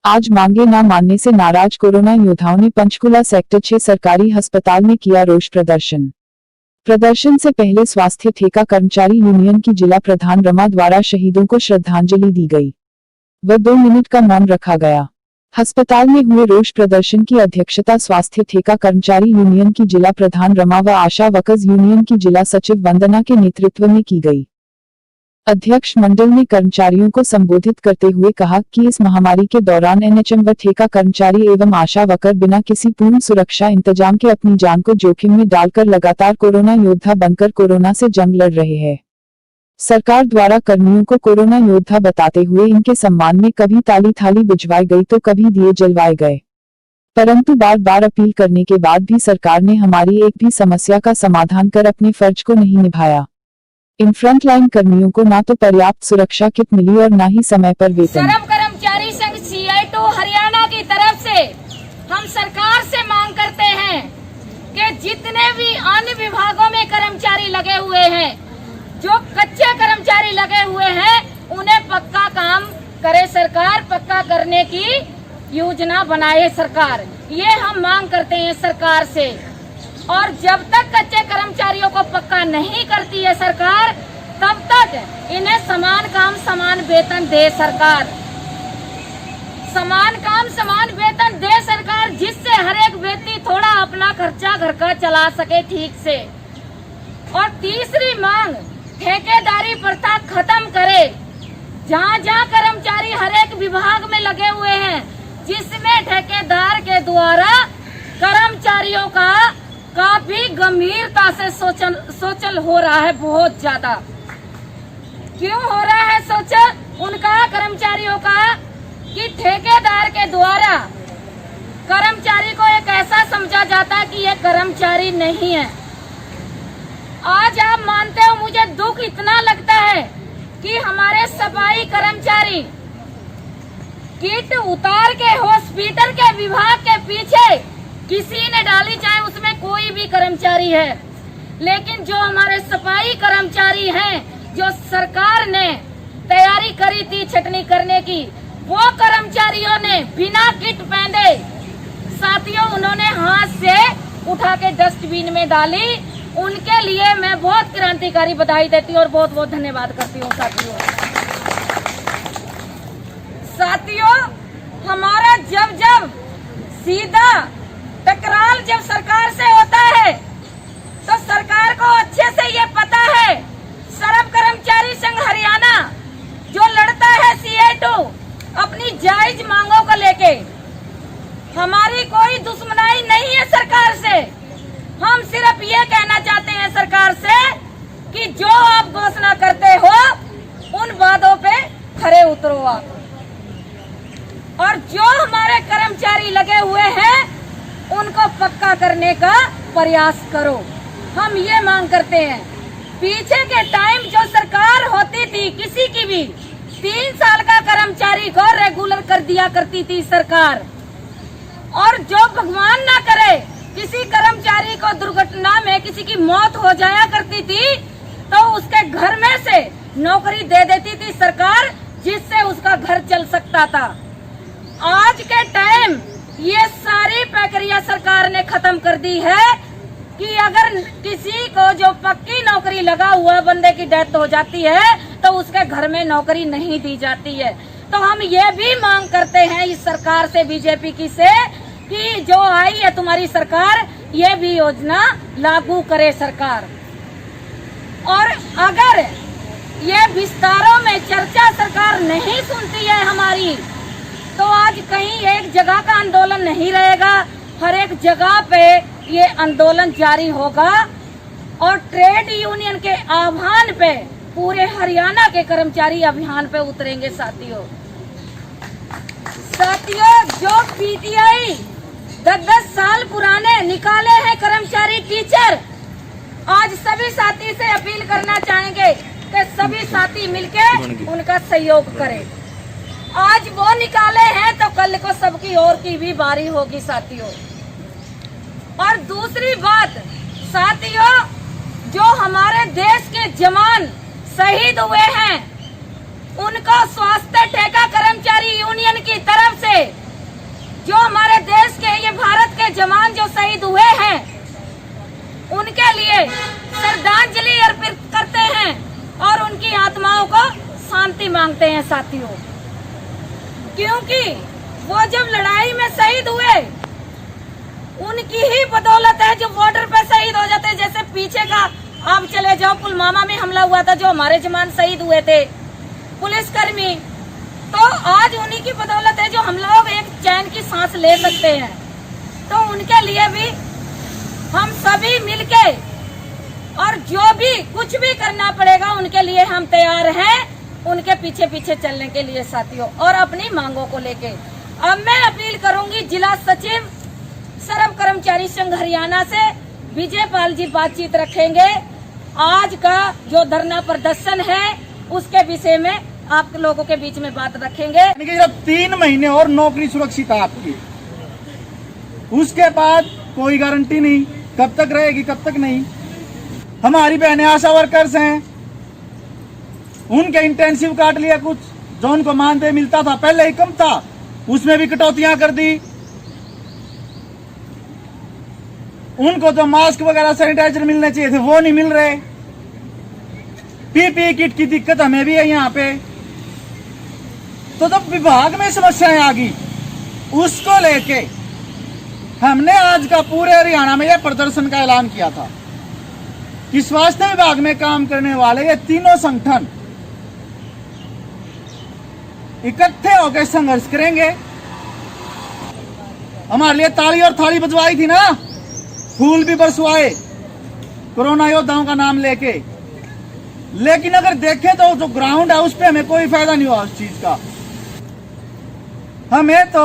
आज मांगे न मानने से नाराज कोरोना योद्धाओं ने पंचकुला सेक्टर 6 सरकारी अस्पताल में किया रोष प्रदर्शन। प्रदर्शन से पहले स्वास्थ्य ठेका कर्मचारी यूनियन की जिला प्रधान रमा द्वारा शहीदों को श्रद्धांजलि दी गई व 2 मिनट का मौन रखा गया। अस्पताल में हुए रोष प्रदर्शन की अध्यक्षता स्वास्थ्य ठेका कर्मचारी यूनियन की जिला प्रधान रमा व आशा वर्कर्स यूनियन की जिला सचिव वंदना के नेतृत्व में की गई। अध्यक्ष मंडल ने कर्मचारियों को संबोधित करते हुए कहा कि इस महामारी के दौरान एनएचएम व ठेका कर्मचारी एवं आशा वर्कर बिना किसी पूर्ण सुरक्षा इंतजाम के अपनी जान को जोखिम में डालकर लगातार कोरोना योद्धा बनकर कोरोना से जंग लड़ रहे हैं। सरकार द्वारा कर्मियों को कोरोना योद्धा बताते हुए इनके सम्मान में कभी ताली थाली बुझवाई गई तो कभी दिए जलवाए गए, परंतु बार बार अपील करने के बाद भी सरकार ने हमारी एक भी समस्या का समाधान कर अपने फर्ज को नहीं निभाया। इन फ्रंटलाइन कर्मियों को ना तो पर्याप्त सुरक्षा किट मिली और ना ही समय पर वेतन। श्रम कर्मचारी संघ CI2 हरियाणा की तरफ से हम सरकार से मांग करते हैं कि जितने भी अन्य विभागों में कर्मचारी लगे हुए हैं, जो कच्चे कर्मचारी लगे हुए हैं, उन्हें पक्का काम करे सरकार, पक्का करने की योजना बनाए सरकार। ये हम मांग करते हैं सरकार से। और जब तक कच्चे कर्मचारियों को पक्का नहीं करती है सरकार, तब तक इन्हें समान काम समान वेतन दे सरकार। समान काम समान वेतन दे सरकार, जिससे हर एक व्यक्ति थोड़ा अपना खर्चा घर का चला सके ठीक से। और तीसरी मांग, ठेकेदारी प्रथा खत्म करे। जहाँ जहाँ कर्मचारी हर एक विभाग में लगे हुए हैं, जिसमें ठेकेदार के द्वारा कर्मचारियों का काफी गंभीरता से शोषण हो रहा है, बहुत ज्यादा। क्यों हो रहा है शोषण उनका कर्मचारियों का कि ठेकेदार के द्वारा कर्मचारी को एक ऐसा समझा जाता है कि ये कर्मचारी नहीं है। आज आप मानते हो, मुझे दुख इतना लगता है कि हमारे सफाई कर्मचारी किट उतार के हॉस्पिटल के विभाग के पीछे किसी ने डाली, चाहे उसमें कोई भी कर्मचारी है, लेकिन जो हमारे सफाई कर्मचारी हैं, जो सरकार ने तैयारी करी थी छटनी करने की, वो कर्मचारियों ने बिना किट पहने साथियों उन्होंने हाथ से उठा के डस्टबिन में डाली। उनके लिए मैं बहुत क्रांतिकारी बधाई देती हूँ और बहुत बहुत धन्यवाद करती हूँ साथियों। हमारा जब सीधा टकराव जब सरकार से होता है तो सरकार को अच्छे से ये पता है, श्रम कर्मचारी संघ हरियाणा जो लड़ता है CI2 अपनी जायज मांगों को लेके, हमारी कोई दुश्मनाई नहीं है सरकार से। हम सिर्फ ये कहना चाहते हैं सरकार से कि जो आप घोषणा करते हो उन वादों पे खरे उतरो आप, और जो हमारे कर्मचारी लगे हुए हैं उनको पक्का करने का प्रयास करो। हम ये मांग करते हैं। पीछे के टाइम जो सरकार होती थी, किसी की भी 3 साल का कर्मचारी को रेगुलर कर दिया करती थी सरकार, और जो भगवान ना करे किसी कर्मचारी को दुर्घटना में किसी की मौत हो जाया करती थी, तो उसके घर में से नौकरी दे देती थी सरकार, जिससे उसका घर चल सकता था। आज के टाइम ये सारी प्रक्रिया सरकार ने खत्म कर दी है कि अगर किसी को जो पक्की नौकरी लगा हुआ बंदे की डेथ हो जाती है तो उसके घर में नौकरी नहीं दी जाती है। तो हम ये भी मांग करते हैं इस सरकार से, बीजेपी की से, कि जो आई है तुम्हारी सरकार, ये भी योजना लागू करे सरकार। और अगर ये विस्तारों में चर्चा सरकार नहीं सुनती है हमारी, तो आज कहीं एक जगह का आंदोलन नहीं रहेगा, हर एक जगह पे ये आंदोलन जारी होगा। और ट्रेड यूनियन के आह्वान पे पूरे हरियाणा के कर्मचारी अभियान पे उतरेंगे साथियों। जो PTI 10-10 साल पुराने निकाले हैं कर्मचारी टीचर, आज सभी साथी से अपील करना चाहेंगे कि सभी साथी मिलके उनका सहयोग करें। आज वो निकाले हैं तो कल को सबकी और की भी बारी होगी साथियों। और दूसरी बात साथियों, जो हमारे देश के जवान शहीद हुए हैं, उनको स्वास्थ्य ठेका कर्मचारी यूनियन की तरफ से जो हमारे देश के ये भारत के जवान जो शहीद हुए हैं उनके लिए श्रद्धांजलि अर्पित करते हैं और उनकी आत्माओं को शांति मांगते हैं साथियों, क्योंकि वो जब लड़ाई में शहीद हुए उनकी ही बदौलत है जो बॉर्डर पे शहीद हो जाते हैं। जैसे पीछे का आप चले जाओ, पुलवामा में हमला हुआ था, जो हमारे जवान शहीद हुए थे पुलिसकर्मी, तो आज उन्हीं की बदौलत है जो हम लोग एक चैन की सांस ले सकते हैं। तो उनके लिए भी हम सभी मिलके और जो भी कुछ भी करना पड़ेगा उनके लिए हम तैयार हैं, उनके पीछे पीछे चलने के लिए साथियों, और अपनी मांगों को लेके। अब मैं अपील करूंगी जिला सचिव सर्व कर्मचारी संघ हरियाणा से, विजय पाल जी बातचीत रखेंगे। आज का जो धरना प्रदर्शन है उसके विषय में आप लोगों के बीच में बात रखेंगे। जब 3 महीने और नौकरी सुरक्षित है आपकी, उसके बाद कोई गारंटी नहीं कब तक रहेगी कब तक नहीं। हमारी बहनें आशा वर्कर्स हैं, उनके इंटेंसिव काट लिया, कुछ जो उनको मानदेय मिलता था पहले ही कम था उसमें भी कटौतियां कर दी। उनको जो मास्क वगैरह सैनिटाइजर मिलने चाहिए थे वो नहीं मिल रहे। पीपीई किट की दिक्कत हमें भी है यहाँ पे। तो जब विभाग में समस्याएं आ गई उसको लेके हमने आज का पूरे हरियाणा में यह प्रदर्शन का ऐलान किया था कि स्वास्थ्य विभाग में काम करने वाले ये तीनों संगठन इकट्ठे होकर संघर्ष करेंगे। हमारे लिए ताली और थाली बजवाई थी ना, फूल भी बरसवाए कोरोना योद्धाओं का नाम लेके, लेकिन अगर देखें तो जो ग्राउंड है उस पर हमें कोई फायदा नहीं हुआ उस चीज का। हमें तो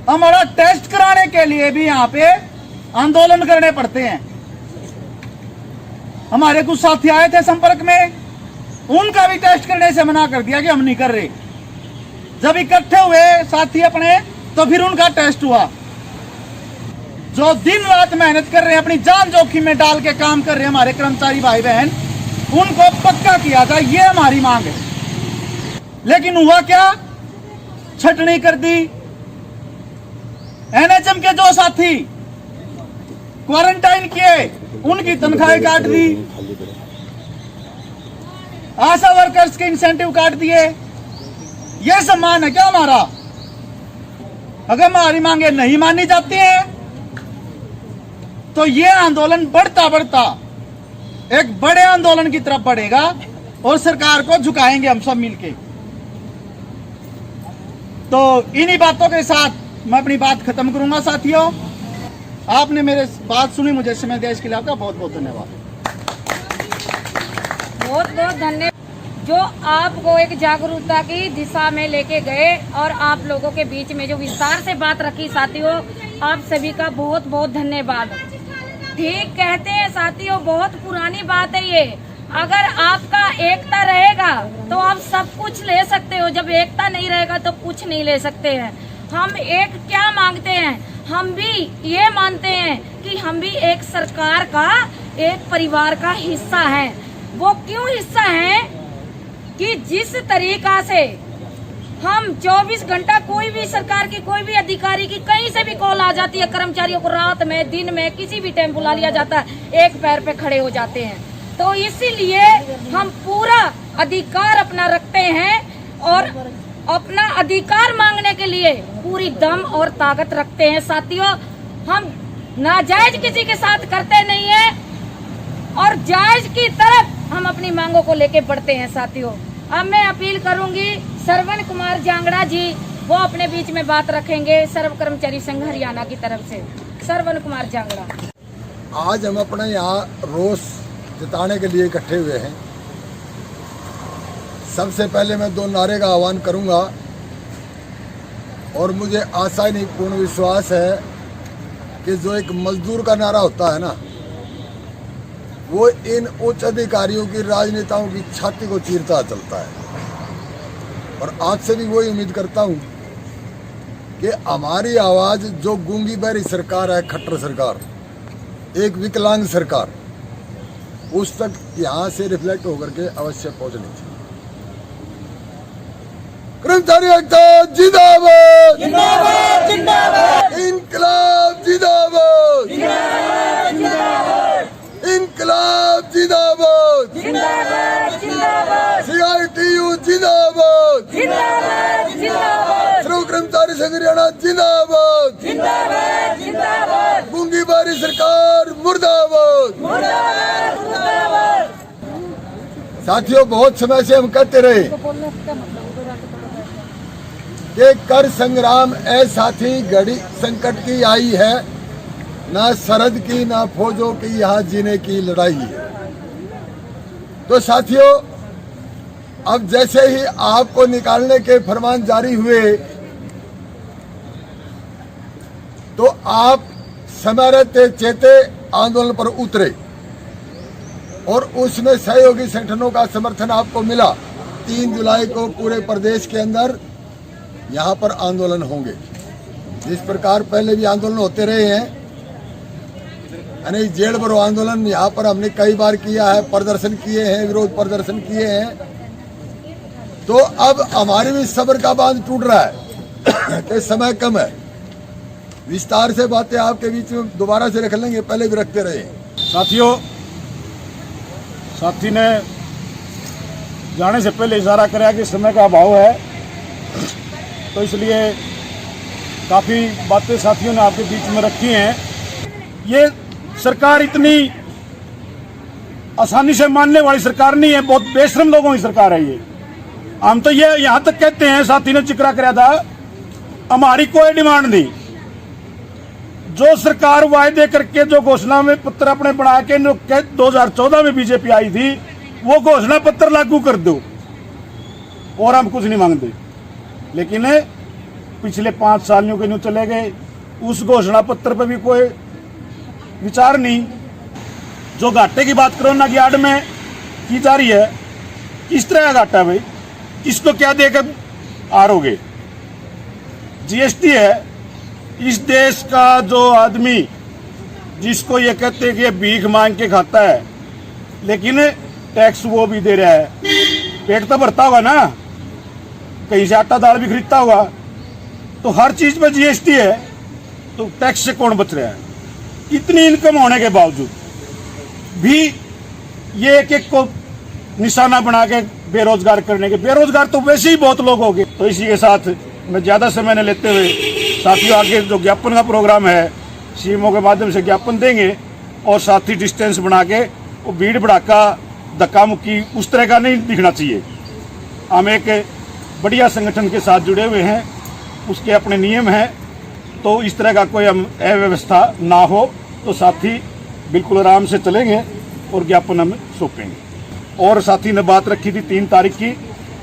हमारा टेस्ट कराने के लिए भी यहाँ पे आंदोलन करने पड़ते हैं। हमारे कुछ साथी आए थे संपर्क में, उनका भी टेस्ट करने से मना कर दिया कि हम नहीं कर रहे। जब इकट्ठे हुए साथी अपने तो फिर उनका टेस्ट हुआ। जो दिन रात मेहनत कर रहे हैं, अपनी जान जोखिम में डाल के काम कर रहे हैं हमारे कर्मचारी भाई बहन, उनको पक्का किया था, ये हमारी मांग है। लेकिन हुआ क्या, छटनी कर दी। एनएचएम के जो साथी क्वारंटाइन किए उनकी तनख्वाहें काट दी, आशा वर्कर्स के इंसेंटिव काट दिए। ये सम्मान है क्या हमारा? अगर हमारी मांगे नहीं मानी जाती हैं तो ये आंदोलन बढ़ता बढ़ता एक बड़े आंदोलन की तरफ बढ़ेगा और सरकार को झुकाएंगे हम सब मिलके। तो इन्हीं बातों के साथ मैं अपनी बात खत्म करूंगा। साथियों, आपने मेरे बात सुनी, मुझे समय देश के लिए आपका बहुत बहुत धन्यवाद। बहुत बहुत धन्यवाद जो आपको एक जागरूकता की दिशा में लेके गए और आप लोगों के बीच में जो विस्तार से बात रखी साथियों, आप सभी का बहुत बहुत धन्यवाद। ठीक कहते हैं साथियों, बहुत पुरानी बात है ये। अगर आपका एकता रहेगा तो आप सब कुछ ले सकते हो, जब एकता नहीं रहेगा तो कुछ नहीं ले सकते हैं। हम एक क्या मांगते हैं, हम भी ये मानते हैं कि हम भी एक सरकार का, एक परिवार का हिस्सा हैं। वो क्यों हिस्सा हैं कि जिस तरीका से हम 24 घंटा कोई भी सरकार की, कोई भी अधिकारी की कहीं से भी कॉल आ जाती है, कर्मचारियों को रात में दिन में किसी भी टाइम बुला लिया जाता है, एक पैर पे खड़े हो जाते हैं। तो इसीलिए हम पूरा अधिकार अपना रखते हैं और अपना अधिकार मांगने के लिए पूरी दम और ताकत रखते हैं साथियों। हम नाजायज किसी के साथ करते नहीं है और जायज की तरफ हम अपनी मांगों को लेके बढ़ते हैं साथियों। अब मैं अपील करूंगी श्रवण कुमार जांगड़ा जी, वो अपने बीच में बात रखेंगे सर्व कर्मचारी संघ हरियाणा की तरफ से। श्रवण कुमार जांगड़ा। आज हम अपने यहाँ रोष जताने के लिए इकट्ठे हुए हैं। सबसे पहले मैं 2 नारे का आह्वान करूंगा और मुझे आशा ही नहीं पूर्ण विश्वास है कि जो एक मजदूर का नारा होता है ना, वो इन उच्च अधिकारियों की, राजनेताओं की छाती को चीरता चलता है। और आपसे भी वही उम्मीद करता हूं कि हमारी आवाज़, जो गूंगी बहरी सरकार है, खट्टर सरकार, एक विकलांग सरकार, उस तक यहाँ से रिफ्लेक्ट होकर के अवश्य पहुँचनी चाहिए। कर्मचारी एकता जिंदाबाद, जिंदाबाद जिंदाबाद इनकलाब जिंदाबाद, जिंदाबाद इनकलाब जिंदाबाद, जिंदाबाद जिंदाबाद CITU जिंदाबाद, जिंदाबाद जिंदाबाद श्रम कर्मचारी संघ हरियाणा जिंदाबाद, जिंदाबाद जिंदाबाद गूंगी बारी सरकार मुर्दाबाद। मुर्दाबाद मुर्दाबाद। साथियों, बहुत समय से हम कहते रहे कि कर संग्राम ऐसा थी घड़ी संकट की आई है, ना सरहद की ना फौजों की यहाँ जीने की लड़ाई है। तो साथियों, अब जैसे ही आपको निकालने के फरमान जारी हुए तो आप समय रहते चेते आंदोलन पर उतरे और उसमें सहयोगी संगठनों का समर्थन आपको मिला। 3 जुलाई को पूरे प्रदेश के अंदर यहाँ पर आंदोलन होंगे। जिस प्रकार पहले भी आंदोलन होते रहे हैं, यानी जेल भरो आंदोलन यहाँ पर हमने कई बार किया है, प्रदर्शन किए हैं, विरोध प्रदर्शन किए हैं। तो अब हमारे भी सब्र का बांध टूट रहा है कि समय कम है। विस्तार से बातें आपके बीच में दोबारा से रख लेंगे, पहले भी रखते रहे। साथियों, साथी ने जाने से पहले इशारा कराया कि समय का अभाव है, तो इसलिए काफ़ी बातें साथियों ने आपके बीच में रखी हैं। ये सरकार इतनी आसानी से मानने वाली सरकार नहीं है, बहुत बेशरम लोगों की सरकार है ये। हम तो ये यहाँ तक कहते हैं, साथी ने जिक्र कराया था, हमारी कोई डिमांड नहीं। जो सरकार वायदे करके जो घोषणा में पत्र अपने बना के 2014 में बीजेपी आई थी, वो घोषणा पत्र लागू कर दो और हम कुछ नहीं मांगते। लेकिन पिछले 5 साल के न्यू चले गए, उस घोषणा पत्र पर भी कोई विचार नहीं। जो घाटे की बात कोरोना की आड़ में की जा रही है, किस तरह का घाटा है भाई? इसको क्या देकर हारोगे? GST है, इस देश का जो आदमी जिसको ये कहते हैं कि ये भीख मांग के खाता है, लेकिन टैक्स वो भी दे रहा है। पेट तो भरता होगा ना, कहीं से आटा दाल भी खरीदता होगा, तो हर चीज में GST है, तो टैक्स से कौन बच रहा है? इतनी इनकम होने के बावजूद भी ये एक को निशाना बना के बेरोजगार करने के, बेरोजगार तो वैसे ही बहुत लोग हो गए। तो इसी के साथ मैं ज्यादा समय न लेते हुए साथियों, आगे जो ज्ञापन का प्रोग्राम है, CMO के माध्यम से ज्ञापन देंगे और साथ ही डिस्टेंस बना के वो भीड़ भड़ाका धक्का मुक्की उस तरह का नहीं दिखना चाहिए। हम एक बढ़िया संगठन के साथ जुड़े हुए हैं, उसके अपने नियम हैं, तो इस तरह का कोई हम अव्यवस्था ना हो, तो साथी बिल्कुल आराम से चलेंगे और ज्ञापन हम सौंपेंगे। और साथी ने बात रखी थी 3 तारीख की।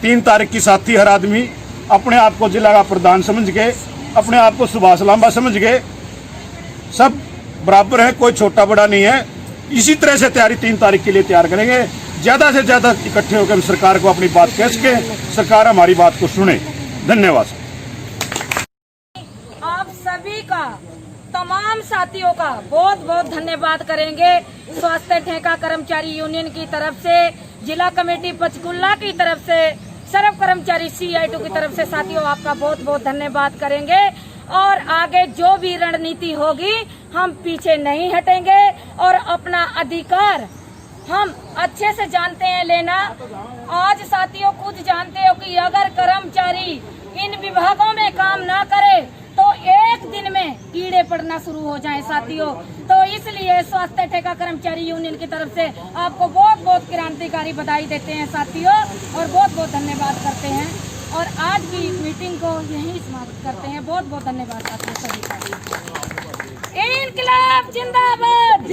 3 तारीख की साथी हर आदमी अपने आप को जिला का प्रधान समझ के, अपने आप को सुभाष लांबा समझ के, सब बराबर है, कोई छोटा बड़ा नहीं है। इसी तरह से तैयारी 3 तारीख के लिए तैयार करेंगे। ज्यादा से ज्यादा इकट्ठे होकर हम सरकार को अपनी बात कह सके, सरकार हमारी बात को सुने। धन्यवाद। आप सभी का, तमाम साथियों का बहुत बहुत धन्यवाद करेंगे। स्वास्थ्य ठेका कर्मचारी यूनियन की तरफ से, जिला कमेटी पंचकुला की तरफ से, सर्व कर्मचारी CITU की तरफ से साथियों आपका बहुत बहुत धन्यवाद करेंगे। और आगे जो भी रणनीति होगी, हम पीछे नहीं हटेंगे और अपना अधिकार हम अच्छे से जानते हैं लेना। आज साथियों खुद जानते हो कि अगर कर्मचारी इन विभागों में काम ना करे तो एक दिन में कीड़े पड़ना शुरू हो जाएं साथियों। तो इसलिए स्वास्थ्य ठेका कर्मचारी यूनियन की तरफ से आपको बहुत बहुत क्रांतिकारी बधाई देते हैं साथियों, और बहुत बहुत धन्यवाद करते हैं। और आज की मीटिंग को यहीं समाप्त करते हैं। बहुत बहुत धन्यवाद साथियों सभी का। इनकलाब जिंदाबाद।